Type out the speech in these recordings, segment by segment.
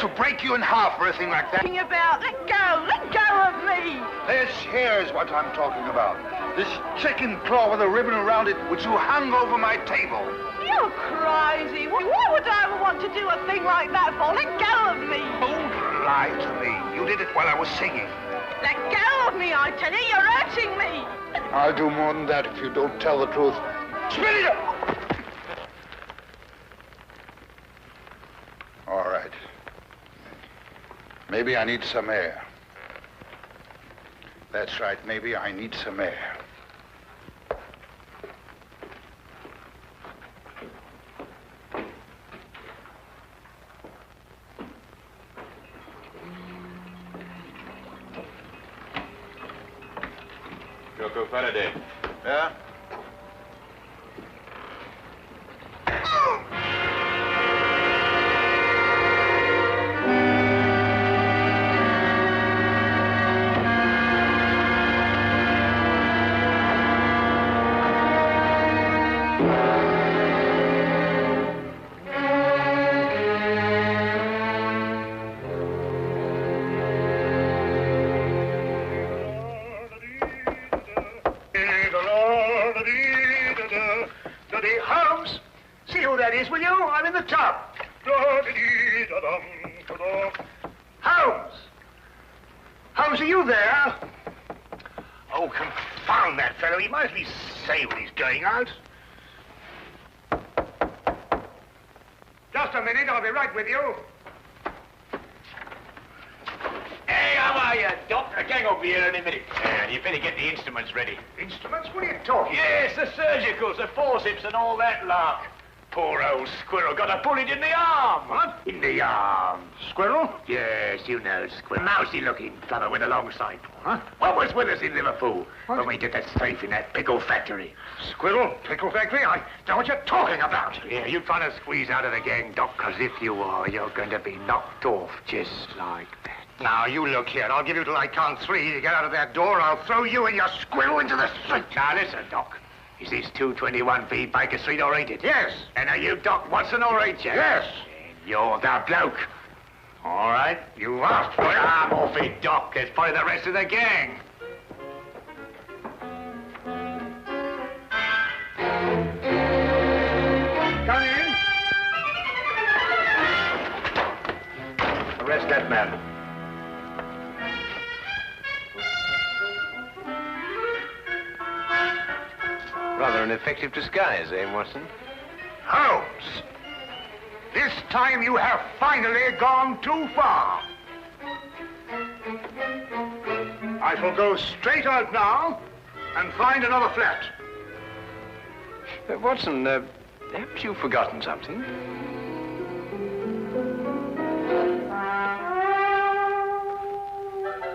to break you in half or anything like that. Talking about? Let go of me. Here's what I'm talking about. This chicken claw with a ribbon around it, which you hung over my table. You're crazy. Why would I ever want to do a thing like that for? Let go of me. Don't lie to me. You did it while I was singing. Let go of me, I tell you. You're hurting me. I'll do more than that if you don't tell the truth. Spit it up! All right. Maybe I need some air. That's right, maybe I need some air. Jocko Faraday. Yeah? Holmes, see who that is, will you? I'm in the tub. Holmes! Holmes, are you there? Oh, confound that fellow. He might at least say when he's going out. Just a minute, I'll be right with you. Hey, how are you, Doc? A gang will be here in a minute. And you better get the instruments ready. Instruments? What are you talking Yes, the surgicals, the forceps and all that lark. Poor old squirrel got a bullet in the arm. What? In the arm. Squirrel? Yes, you know, squirrel. Mousy-looking fellow went alongside. Huh? What was with us in Liverpool when we did that strafe in that pickle factory? Squirrel? Pickle factory? I know what you're talking about. Yeah, you trying to squeeze out of the gang, Doc, because if you are, you're going to be knocked off just like that. Now, you look here. I'll give you till I count 3. You get out of that door, I'll throw you and your squirrel into the street. Now, listen, Doc. Is this 221B Baker Street, or ain't it? Yes. And are you Doc Watson, or ain't you? Yes. And you're the bloke. All right, you asked for it. I'm off it, Doc. There's probably the rest of the gang. Come in. Arrest that man. Rather an effective disguise, eh, Watson? Holmes, this time you have finally gone too far. I shall go straight out now and find another flat. Watson, haven't you forgotten something?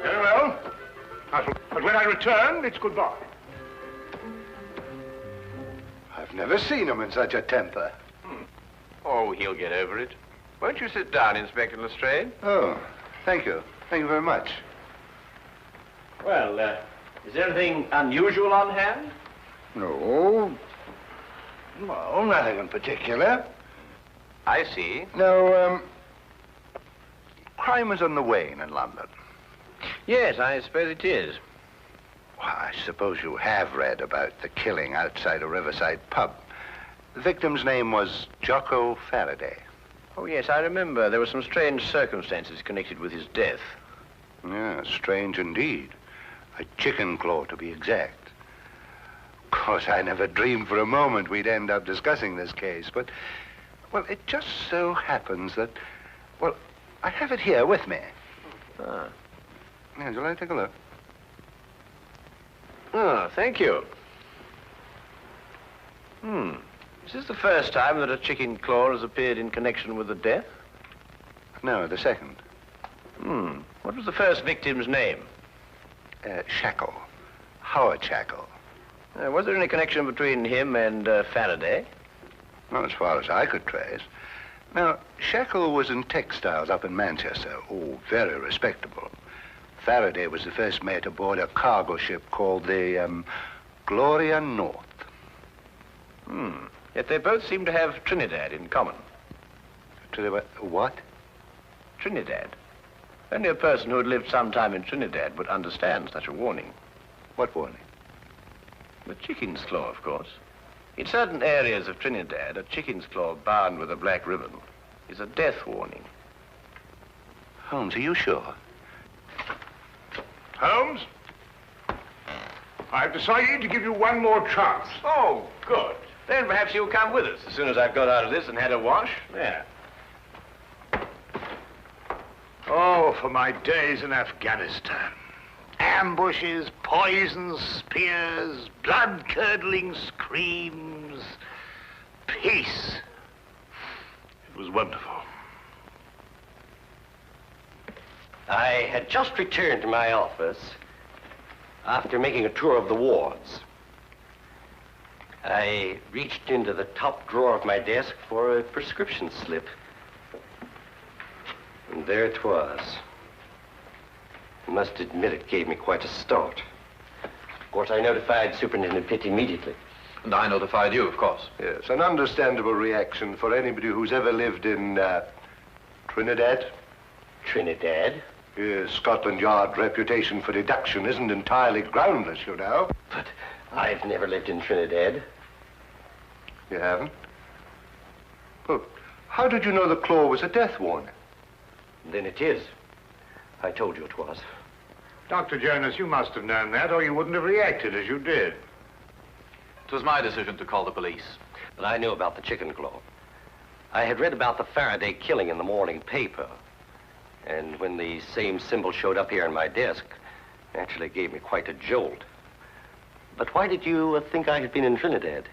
Very well. But when I return, it's goodbye. I've never seen him in such a temper. Oh, he'll get over it. Won't you sit down, Inspector Lestrade? Oh, thank you. Thank you very much. Well, is there anything unusual on hand? No. No, nothing in particular. I see. No, crime is on the wane in London. Yes, I suppose it is. Well, I suppose you have read about the killing outside a riverside pub. The victim's name was Jocko Faraday. Oh, yes, I remember. There were some strange circumstances connected with his death. Yeah, strange indeed. A chicken claw, to be exact. Of course, I never dreamed for a moment we'd end up discussing this case, but, well, it just so happens that, well, I have it here with me. Ah. Yeah, would you like to take a look? Oh, thank you. Is this the first time that a chicken claw has appeared in connection with the death? No, the second. What was the first victim's name? Shackle. Howard Shackle. Was there any connection between him and Faraday? Not as far as I could trace. Now, Shackle was in textiles up in Manchester. Oh, very respectable. Faraday was the first mate aboard a cargo ship called the, Gloria North. Yet they both seem to have Trinidad in common. What? Trinidad. Only a person who had lived some time in Trinidad would understand such a warning. What warning? The chicken's claw, of course. In certain areas of Trinidad, a chicken's claw bound with a black ribbon is a death warning. Holmes, are you sure? Holmes? I've decided to give you one more chance. Oh, good. Then perhaps you'll come with us as soon as I've got out of this and had a wash. There. Oh, for my days in Afghanistan. Ambushes, poisons, spears, blood-curdling screams. Peace. It was wonderful. I had just returned to my office after making a tour of the wards. I reached into the top drawer of my desk for a prescription slip. And there it was. I must admit it gave me quite a start. Of course, I notified Superintendent Pitt immediately. And I notified you, of course. Yes, an understandable reaction for anybody who's ever lived in Trinidad. Trinidad? Yes, Scotland Yard's reputation for deduction isn't entirely groundless, you know. But I've never lived in Trinidad. You haven't? Well, how did you know the claw was a death warning? Then it is. I told you it was. Dr. Jonas, you must have known that, or you wouldn't have reacted as you did. It was my decision to call the police. But I knew about the chicken claw. I had read about the Faraday killing in the morning paper. And when the same symbol showed up here on my desk, it actually gave me quite a jolt. But why did you think I had been in Trinidad?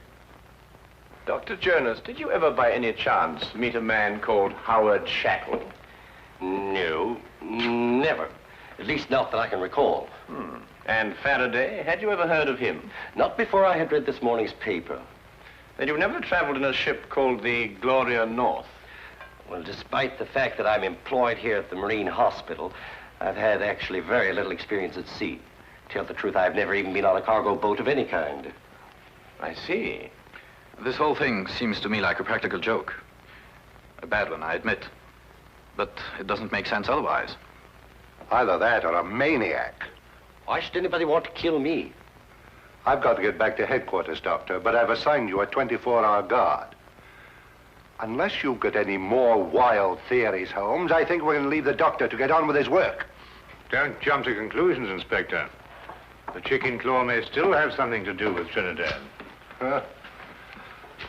Dr. Jonas, did you ever by any chance meet a man called Howard Shackle? No, never. At least not that I can recall. And Faraday, had you ever heard of him? Not before I had read this morning's paper. Then you've never traveled in a ship called the Gloria North? Well, despite the fact that I'm employed here at the Marine Hospital, I've had actually very little experience at sea. To tell the truth, I've never even been on a cargo boat of any kind. I see. This whole thing seems to me like a practical joke. A bad one, I admit. But it doesn't make sense otherwise. Either that or a maniac. Why should anybody want to kill me? I've got to get back to headquarters, Doctor, but I've assigned you a 24-hour guard. Unless you've got any more wild theories, Holmes, I think we're going to leave the doctor to get on with his work. Don't jump to conclusions, Inspector. The chicken claw may still have something to do with Trinidad.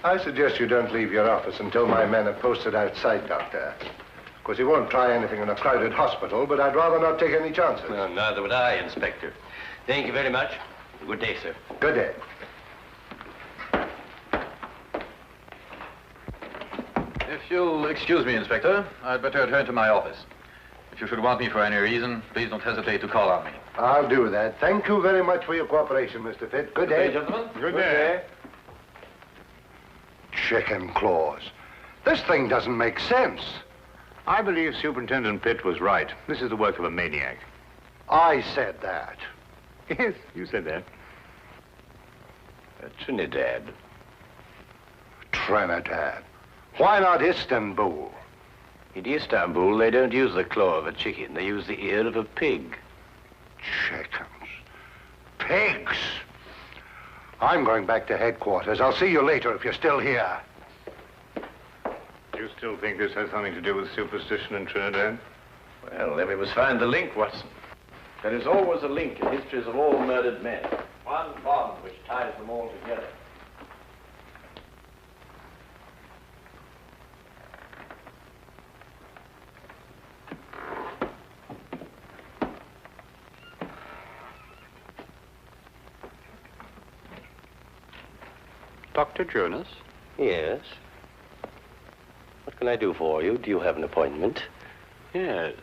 I suggest you don't leave your office until my men are posted outside, Doctor. Of course, he won't try anything in a crowded hospital, but I'd rather not take any chances. Well, neither would I, Inspector. Thank you very much. Good day, sir. Good day. If you'll excuse me, Inspector, I'd better return to my office. If you should want me for any reason, please don't hesitate to call on me. I'll do that. Thank you very much for your cooperation, Mr. Pitt. Good day. Gentlemen. Good day. Chicken claws. This thing doesn't make sense. I believe Superintendent Pitt was right. This is the work of a maniac. I said that. Yes, you said that. Trinidad. Trinidad. Why not Istanbul? In Istanbul, they don't use the claw of a chicken. They use the ear of a pig. Chickens. Pigs. I'm going back to headquarters. I'll see you later if you're still here. Do you still think this has something to do with superstition in Trinidad? Well, then we must find the link, Watson. There is always a link in histories of all murdered men. One bond which ties them all together. Dr. Jonas? Yes. What can I do for you? Do you have an appointment? Yes.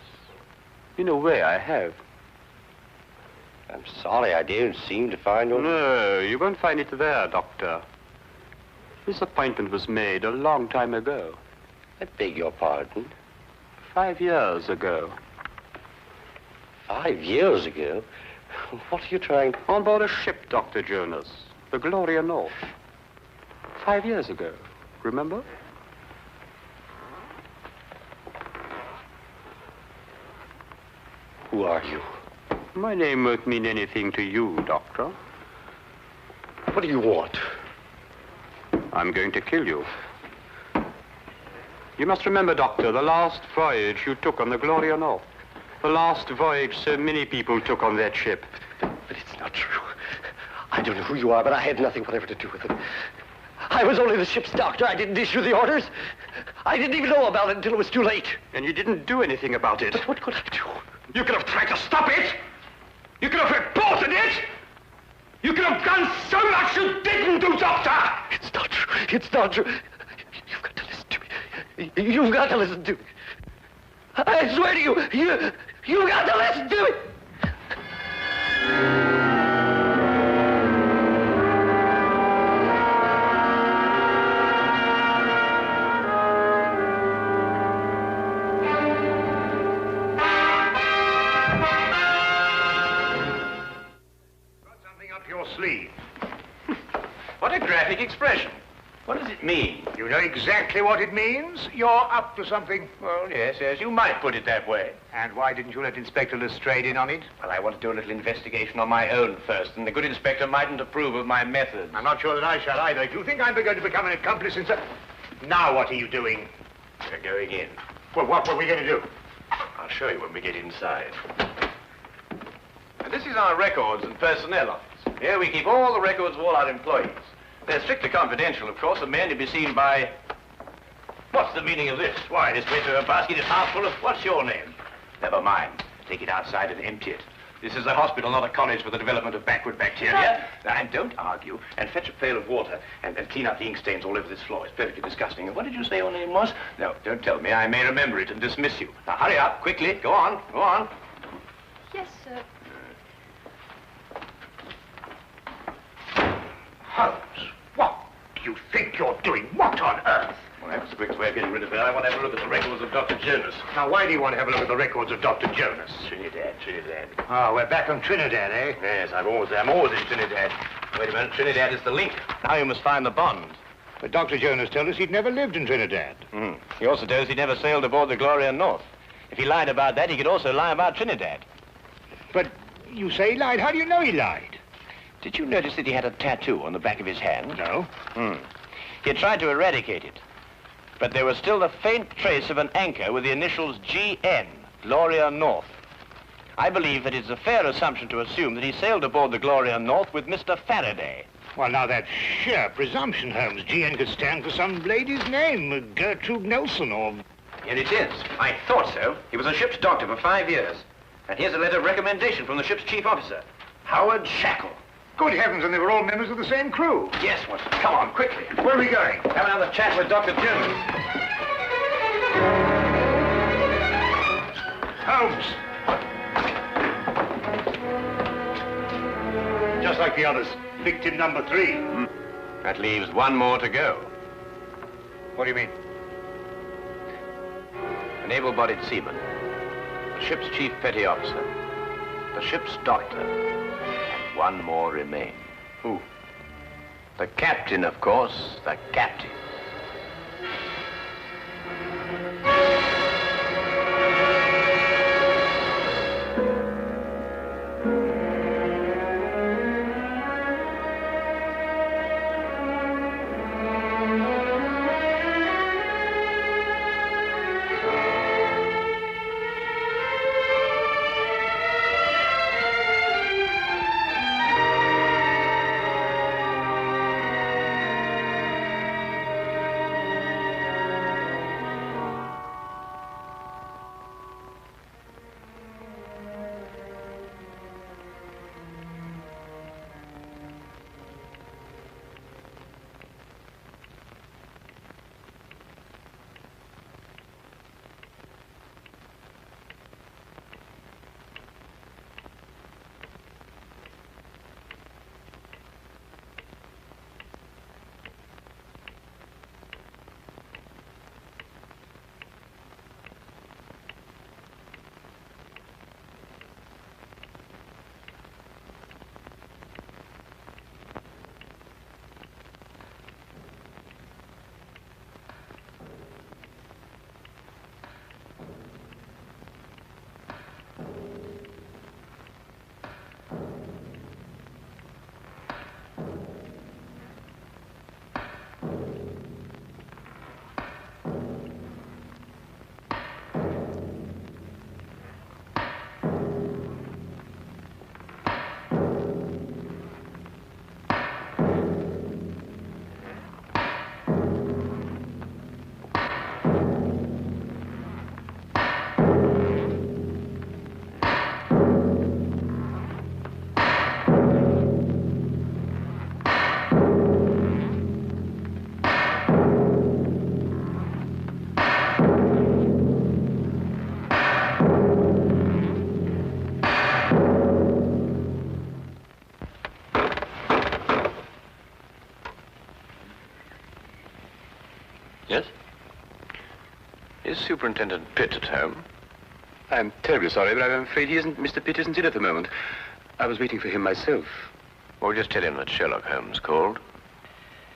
In a way, I have. I'm sorry, I didn't seem to find your... No, you won't find it there, Doctor. This appointment was made a long time ago. I beg your pardon? 5 years ago. 5 years ago? What are you trying... On board a ship, Dr. Jonas. The Gloria North. 5 years ago. Remember? Who are you? My name won't mean anything to you, Doctor. What do you want? I'm going to kill you. You must remember, Doctor, the last voyage you took on the Gloria North. The last voyage so many people took on that ship. But it's not true. I don't know who you are, but I had nothing whatever to do with it. I was only the ship's doctor. I didn't issue the orders. I didn't even know about it until it was too late. And you didn't do anything about it. But what could I do? You could have tried to stop it. You could have reported it. You could have done so much you didn't do, Doctor. It's not true. It's not true. You've got to listen to me. You've got to listen to me. I swear to you, you've got to listen to me. Sleeve. What a graphic expression. What does it mean? You know exactly what it means. You're up to something. Well, yes, you might put it that way. And why didn't you let Inspector Lestrade in on it? Well, I want to do a little investigation on my own first, and the good inspector mightn't approve of my methods. I'm not sure that I shall either. If you think I'm going to become an accomplice in Now what are you doing? We're going in. Well, what were we going to do? I'll show you when we get inside. And this is our records and personnel office. Here we keep all the records of all our employees. They're strictly confidential, of course, and may only be seen by... What's the meaning of this? Why, this letter basket is half full of... What's your name? Never mind. Take it outside and empty it. This is a hospital, not a college for the development of backward bacteria. Now, and don't argue, and fetch a pail of water, and clean up the ink stains all over this floor. It's perfectly disgusting. And what did you say your name was? No, don't tell me. I may remember it and dismiss you. Now, hurry up, quickly. Go on, go on. Yes, sir. Holmes, what do you think you're doing? What on earth? Well, that was the quickest way of getting rid of her. I want to have a look at the records of Dr. Jonas. Now, why do you want to have a look at the records of Dr. Jonas? Trinidad. Oh, we're back on Trinidad, eh? Yes, I'm always in Trinidad. Wait a minute, Trinidad is the link. Now you must find the bond. But Dr. Jonas told us he'd never lived in Trinidad. He also told us he never sailed aboard the Gloria North. If he lied about that, he could also lie about Trinidad. But you say he lied. How do you know he lied? Did you notice that he had a tattoo on the back of his hand? No. He had tried to eradicate it. But there was still the faint trace of an anchor with the initials GN, Gloria North. I believe that it's a fair assumption to assume that he sailed aboard the Gloria North with Mr. Faraday. Well, now, that's sheer presumption, Holmes. GN could stand for some lady's name, Gertrude Nelson, or... Here it is. I thought so. He was a ship's doctor for 5 years. And here's a letter of recommendation from the ship's chief officer, Howard Shackle. Good heavens, and they were all members of the same crew. Yes, Watson. Come on, quickly. Where are we going? Have another chat with Dr. Jones. Holmes! Just like the others. Victim number 3. That leaves one more to go. What do you mean? An able-bodied seaman, the ship's chief petty officer, the ship's doctor, and one more remains. Who? The captain, of course, the captain. Yes? Is Superintendent Pitt at home? I'm terribly sorry, but I'm afraid Mr. Pitt isn't in at the moment. I was waiting for him myself. Well, just tell him that Sherlock Holmes called.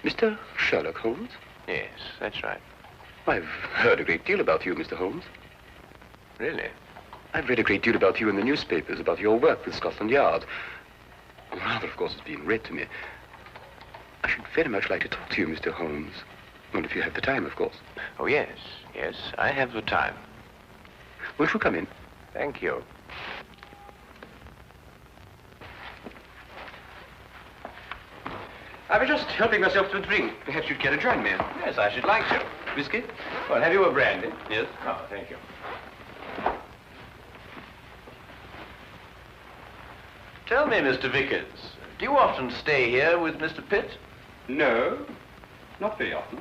Mr. Sherlock Holmes? Yes, that's right. I've heard a great deal about you, Mr. Holmes. Really? I've read a great deal about you in the newspapers, about your work with Scotland Yard. Rather, of course, it's being read to me. I should very much like to talk to you, Mr. Holmes. Well, if you have the time, of course. Oh, yes, yes, I have the time. Won't you come in? Thank you. I was just helping myself to a drink. Perhaps you'd care to join me. Yes, I should like to. Whiskey? Well, have you a brandy? Yes. Oh, thank you. Tell me, Mr. Vickers, do you often stay here with Mr. Pitt? No, not very often.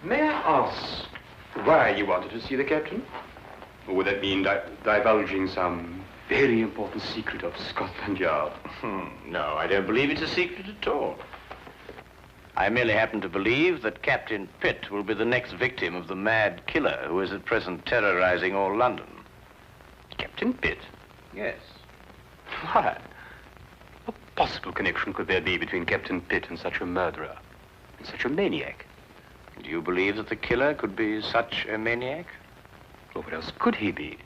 May I ask why you wanted to see the captain? Or would that mean divulging some very important secret of Scotland Yard? No, I don't believe it's a secret at all. I merely happen to believe that Captain Pitt will be the next victim of the mad killer who is at present terrorizing all London. Captain Pitt? Yes. Why? What possible connection could there be between Captain Pitt and such a murderer, and such a maniac? Do you believe that the killer could be such a maniac? Well, what else could he be?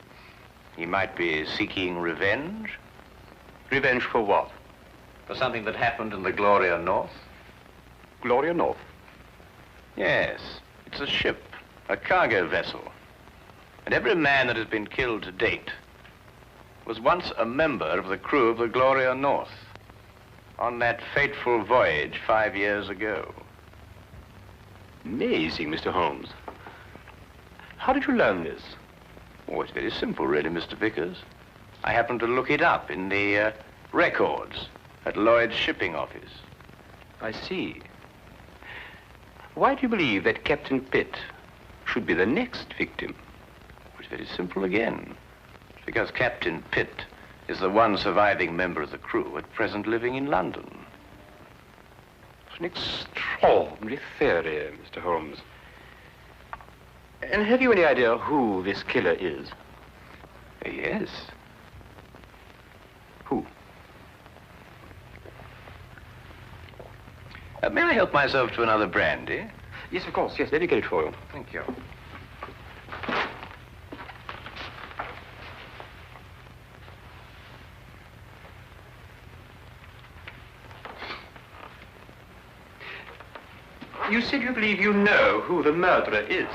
He might be seeking revenge. Revenge for what? For something that happened in the Gloria North. Gloria North? Yes, it's a ship, a cargo vessel. And every man that has been killed to date was once a member of the crew of the Gloria North on that fateful voyage 5 years ago. Amazing, Mr. Holmes. How did you learn this? Oh, it's very simple, really, Mr. Vickers. I happened to look it up in the records at Lloyd's shipping office. I see. Why do you believe that Captain Pitt should be the next victim? It's very simple again. It's because Captain Pitt is the one surviving member of the crew at present living in London. It's an extraordinary theory, Mr. Holmes. And have you any idea who this killer is? Yes. Who? May I help myself to another brandy? Yes, of course. Yes, let me get it for you. Thank you. You said you believe you know who the murderer is.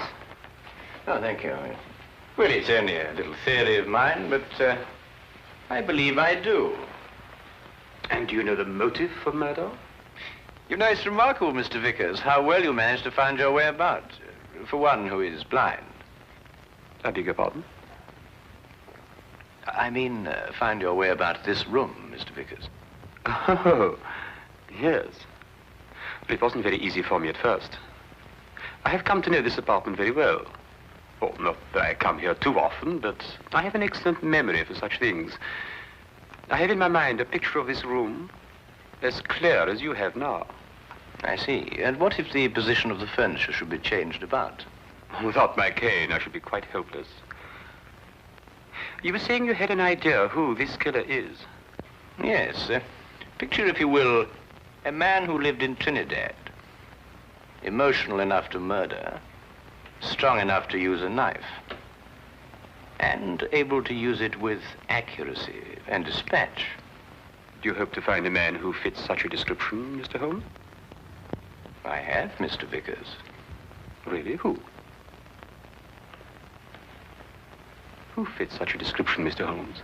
Oh, thank you. Well, it's only a little theory of mine, but I believe I do. And do you know the motive for murder? You know, it's remarkable, Mr. Vickers, how well you managed to find your way about, for one who is blind. I beg your pardon? I mean, find your way about this room, Mr. Vickers. Oh, yes. But it wasn't very easy for me at first. I have come to know this apartment very well. Oh, not that I come here too often, but I have an excellent memory for such things. I have in my mind a picture of this room as clear as you have now. I see. And what if the position of the furniture should be changed about? Without my cane, I should be quite helpless. You were saying you had an idea who this killer is. Yes. Picture, if you will, a man who lived in Trinidad. Emotional enough to murder, strong enough to use a knife, and able to use it with accuracy and dispatch. Do you hope to find a man who fits such a description, Mr. Holmes? I have, Mr. Vickers. Really? Who? Who fits such a description, Mr. Holmes?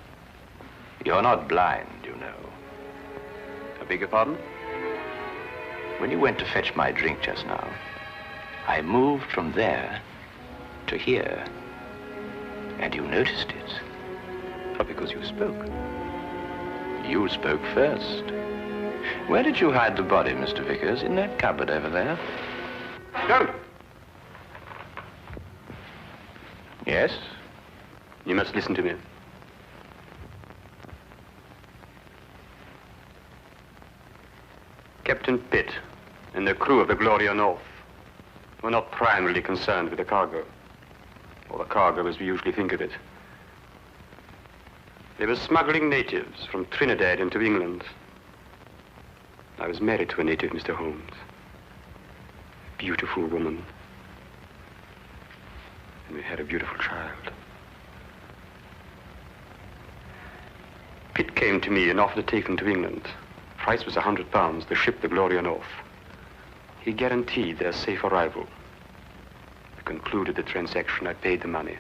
You're not blind, you know. I beg your pardon? When you went to fetch my drink just now, I moved from there to here, and you noticed it. Oh, because you spoke. You spoke first. Where did you hide the body, Mr. Vickers? In that cupboard over there? Don't! Yes? You must listen to me. Captain Pitt and the crew of the Gloria North were not primarily concerned with the cargo, or the cargo as we usually think of it. They were smuggling natives from Trinidad into England. I was married to a native, Mr. Holmes. A beautiful woman. And we had a beautiful child. Pitt came to me and offered to take them to England. Price was £100, the ship, the Gloria North. He guaranteed their safe arrival. I concluded the transaction. I paid the money.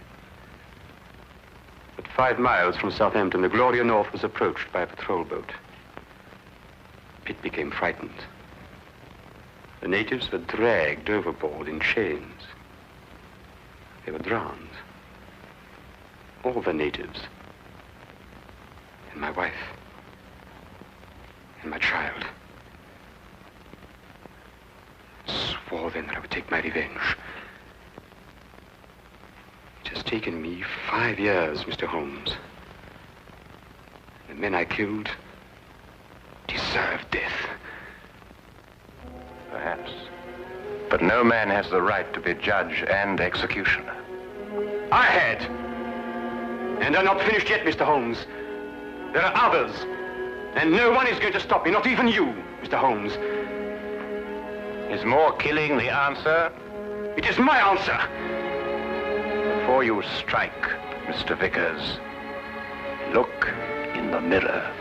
But 5 miles from Southampton, the Gloria North was approached by a patrol boat. Pitt became frightened. The natives were dragged overboard in chains. They were drowned. All the natives. And my wife. And my child. I swore then that I would take my revenge. It has taken me 5 years, Mr. Holmes. The men I killed deserved death. Perhaps. But no man has the right to be judge and executioner. I had. And I'm not finished yet, Mr. Holmes. There are others. And no one is going to stop me, not even you, Mr. Holmes. Is more killing the answer? It is my answer. Before you strike, Mr. Vickers, look in the mirror.